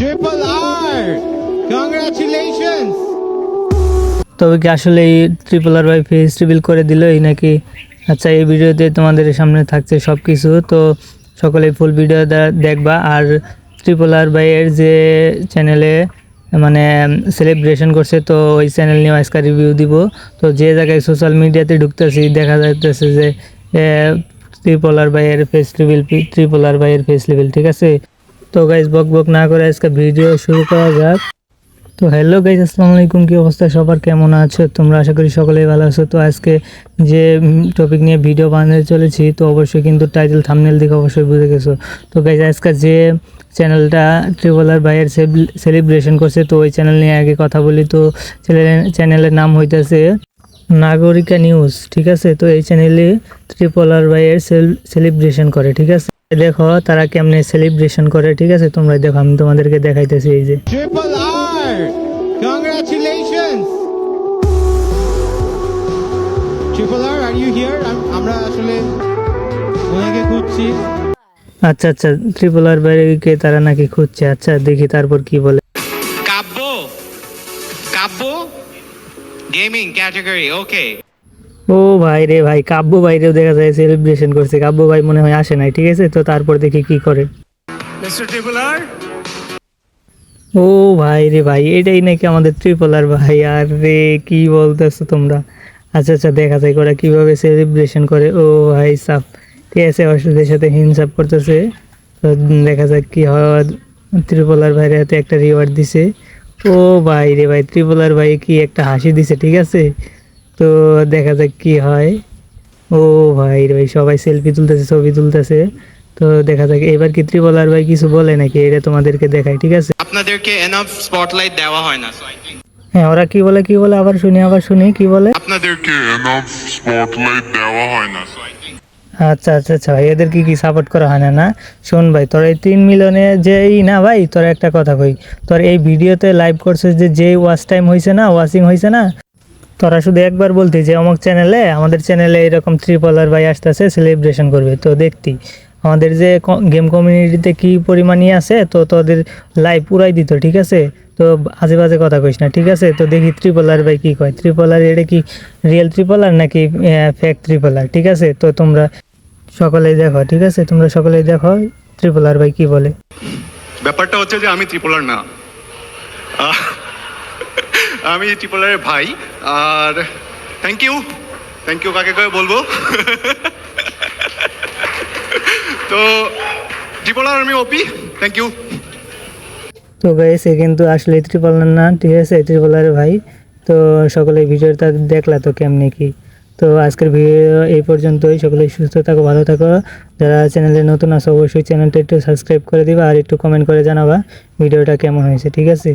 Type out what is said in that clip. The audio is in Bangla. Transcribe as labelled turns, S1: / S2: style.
S1: Triple R! Congratulations!
S2: তবে কি আসলে এই ট্রিপল আর ভাই ফেস রিভিল করে দিলই নাকি? আচ্ছা, এই ভিডিওতে তোমাদের সামনে থাকছে সব কিছু, তো সকলে ফুল ভিডিও দেখবা। আর ট্রিপল আর ভাইয়ের যে চ্যানেলে মানে সেলিব্রেশন করছে, তো ওই চ্যানেল নিয়ে আজকে রিভিউ দিব। তো যে জায়গায় সোশ্যাল মিডিয়াতে ঢুকতেছি দেখা যাইতেছে যে ট্রিপল আর ভাইয়ের ফেস রিভিল, ট্রিপল আর ভাইয়ের ফেস রিভিল, ঠিক আছে? তো গাইজ বক বক না করে আজকে ভিডিও শুরু করা যাক। তো হ্যালো গাইজ, আসসালামু আলাইকুম। কী অবস্থা সবার, কেমন আছো তোমরা? আশা করি সকলেই ভালো আছো। তো আজকে যে টপিক নিয়ে ভিডিও বানাতে চলেছি, তো অবশ্যই কিন্তু টাইটেল থাম্বনেল দেখে অবশ্যই বুঝে গেছো। তো গাইজ আজকে যে চ্যানেলটা ট্রিপল আর ভাইয়ের সেলিব্রেশন করছে, তো ওই চ্যানেল নিয়ে আগে কথা বলি। তো চ্যানেলের নাম হইতেছে নাগরিকা নিউজ, ঠিক আছে? তো এই চ্যানেলে ট্রিপল আর ভাইয়ের সেলিব্রেশন করে, ঠিক আছে? দেখো তারা কেমনে সেলিব্রেশন করে, ঠিক আছে? তোমরা দেখো, আমি তোমাদেরকে দেখাইতেছি। এই যে
S1: Triple R! Congratulations! Triple R, are you here? আমরা আসলে ওনাকে খুঁজছি।
S2: আচ্ছা আচ্ছা, ট্রিপল আর ভাইকে তারা নাকি খুঁজছে। আচ্ছা দেখি তারপর কি বলে।
S3: কাব্য কাব্য গেমিং ক্যাটাগরি ওকে।
S2: ও ভাই রে ভাই, কাব্য ভাইরেও দেখা যায় সেলিব্রেশন করছে। কাব্য ভাই মনে হয় আসে নাই, ঠিক আছে? তো তারপর দেখি কি করে।
S3: মিস্টার ট্রিপল আর
S2: ও ভাই রে ভাই, এটাই নাকি আমাদের ট্রিপল আর ভাই। আর রে কি বলতেছো তোমরা? আচ্ছা আচ্ছা, দেখা যায় ওরা কীভাবে সেলিব্রেশন করে। ও ভাই সাপ, ঠিক আছে? ওদের সাথে হিংসাপ করতেছে। তো দেখা যাক কি হয়। ট্রিপল আর ভাইয়ের হাতে একটা রিওয়ার্ড দিছে। ও ভাই রে ভাই, ট্রিপল আর ভাই কি একটা হাসি দিছে, ঠিক আছে? তো দেখা যাক কি হয়। ও ভাই রে ভাই, সবাই সেলফি তুলতেছে, ছবি তুলতেছে। তো দেখা যাক এবার কি ট্রিপল আর ভাই কিছু বলে নাকি, এটা তোমাদেরকে দেখাই, ঠিক আছে?
S3: আপনাদেরকে এনাফ স্পটলাইট দেওয়া হয় না।
S2: হ্যাঁ, ওরা কি বলে আবার শুনি কি বলে।
S4: আপনাদেরকে এনাফ স্পটলাইট দেওয়া হয় না।
S2: আচ্ছা আচ্ছা আচ্ছা ভাই, এদের কি সাপোর্ট করা হয় না? না শোন ভাই, তোর এই 3 মিলিয়নে যেই না ভাই, তোর একটা কথা কই, তোর এই ভিডিওতে লাইভ করছিস যে ওয়াচ টাইম হয়েছে না, ওয়াচিং হয়েছে না, তোরা শুধু একবার বলতি যে অমুক চ্যানেলে, আমাদের চ্যানেলে এরকম ট্রিপল আর ভাই আসতেছে, সেলিব্রেশন করবে। তো দেখতি আমাদের যে গেম কমিউনিটিতে কি পরিমাণই আছে, তো তোদের লাইভ পুরাই দিত, ঠিক আছে? তো আজে বাজে কথা কইস না, ঠিক আছে? তো দেখি ট্রিপল আর ভাই কি কয়। ট্রিপল আর এটা কি রিয়েল ট্রিপল আর নাকি ফেক ট্রিপল আর, ঠিক আছে? তো তোমরা সকলেই দেখো, ঠিক আছে? তোমরা সকলেই দেখো ট্রিপল আর ভাই কি বলে।
S5: ব্যাপারটা হচ্ছে যে আমি ত্রিপোলার না, আমি ত্রিপোলারের ভাই। আর থ্যাংক ইউ কাকে কাকে বলবো। তো ত্রিপোলার আমি ওপি, থ্যাংক ইউ।
S2: তো গাইস, এ কিন্তু আসলে ট্রিপল আর না, ঠিক আছে? ট্রিপল আর ভাই। তো সকলে ভিডিওটা দেখলা তো কেমনে কি। তো আজকের ভিডিও এই পর্যন্তই। সকলে সুস্থ থাকো, ভালো থাকো। যারা চ্যানেলে নতুন আছো অবশ্যই চ্যানেলটা একটু সাবস্ক্রাইব করে দিবা, আর একটু কমেন্ট করে জানাবা ভিডিওটা কেমন হয়েছে, ঠিক আছে?